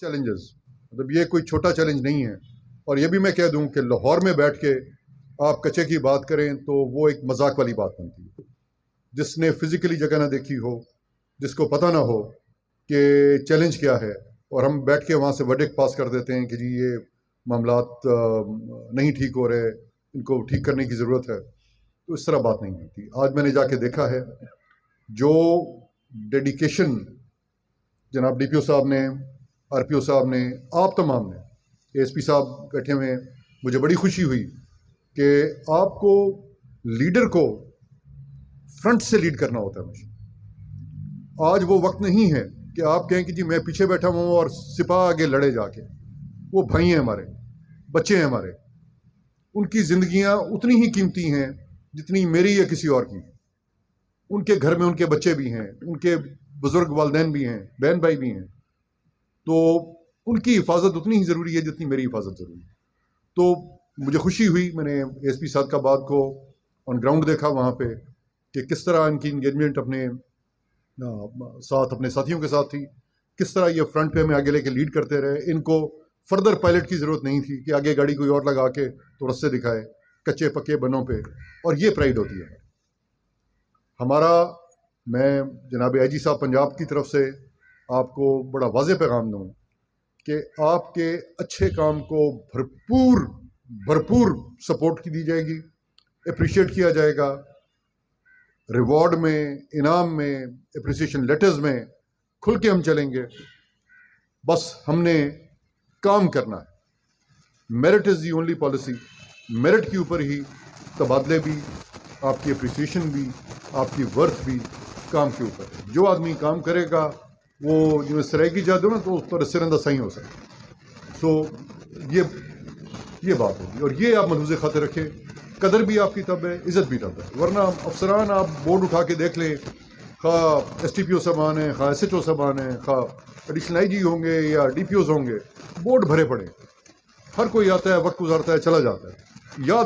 Challenges, مطلب یہ کوئی چھوٹا چیلنج نہیں ہے. اور یہ بھی میں کہہ دوں کہ لاہور میں بیٹھ کے آپ کچے کی بات کریں تو وہ ایک مذاق والی بات بنتی ہے. جس نے فزیکلی جگہ نہ دیکھی ہو، جس کو پتہ نہ ہو کہ چیلنج کیا ہے، اور ہم بیٹھ کے وہاں سے ورڈکٹ پاس کر دیتے ہیں کہ جی یہ معاملات نہیں ٹھیک ہو رہے، ان کو ٹھیک کرنے کی ضرورت ہے، تو اس طرح بات نہیں ہوتی. آج میں نے جا کے دیکھا ہے جو ڈیڈیکیشن جناب ڈی پی او صاحب نے، آر پی او صاحب نے، آپ تمام نے، اے ایس پی صاحب بیٹھے ہوئے ہیں، مجھے بڑی خوشی ہوئی کہ آپ کو لیڈر کو فرنٹ سے لیڈ کرنا ہوتا ہے. مجھے آج وہ وقت نہیں ہے کہ آپ کہیں کہ جی میں پیچھے بیٹھا ہوں اور سپاہ آگے لڑے جا کے. وہ بھائی ہیں ہمارے، بچے ہیں ہمارے، ان کی زندگیاں اتنی ہی قیمتی ہیں جتنی میری یا کسی اور کی. ان کے گھر میں ان کے بچے بھی ہیں، ان کے بزرگ والدین بھی ہیں، بہن بھائی بھی ہیں، تو ان کی حفاظت اتنی ہی ضروری ہے جتنی میری حفاظت ضروری ہے. تو مجھے خوشی ہوئی، میں نے ایس پی صادقآباد کو آن گراؤنڈ دیکھا وہاں پہ کہ کس طرح ان کی انگیجمنٹ اپنے ساتھ، اپنے ساتھیوں کے ساتھ تھی، کس طرح یہ فرنٹ پہ ہمیں آگے لے کے لیڈ کرتے رہے. ان کو فردر پائلٹ کی ضرورت نہیں تھی کہ آگے گاڑی کوئی اور لگا کے تو رستے دکھائے کچے پکے بنوں پہ، اور یہ پرائیڈ ہوتی ہے ہمارا. میں جناب آئی جی صاحب پنجاب کی طرف سے آپ کو بڑا واضح پیغام دوں کہ آپ کے اچھے کام کو بھرپور سپورٹ کی دی جائے گی، اپریشیٹ کیا جائے گا. ریوارڈ میں، انعام میں، اپریسیشن لیٹرز میں کھل کے ہم چلیں گے. بس ہم نے کام کرنا ہے. Merit is the only policy. Merit کے اوپر ہی تبادلے بھی، آپ کی اپریسیشن بھی، آپ کی ورتھ بھی کام کے اوپر ہے. جو آدمی کام کرے گا وہ جو سرائے کی جادو نا تو اس پر سرندہ صحیح ہو سکتا. سو یہ بات ہوگی، اور یہ آپ ملحوظ خاطر رکھیں. قدر بھی آپ کی تب ہے، عزت بھی تب ہے. ورنہ افسران آپ بورڈ اٹھا کے دیکھ لیں، خواہ ایس ٹی پی او صاحبان ہیں، خواہ ایس ایچ او صاحبان ہیں، خواہ ایڈیشنل آئی جی ہوں گے یا ڈی پی اوز ہوں گے، بورڈ بھرے پڑے. ہر کوئی آتا ہے، وقت گزارتا ہے، چلا جاتا ہے. یاد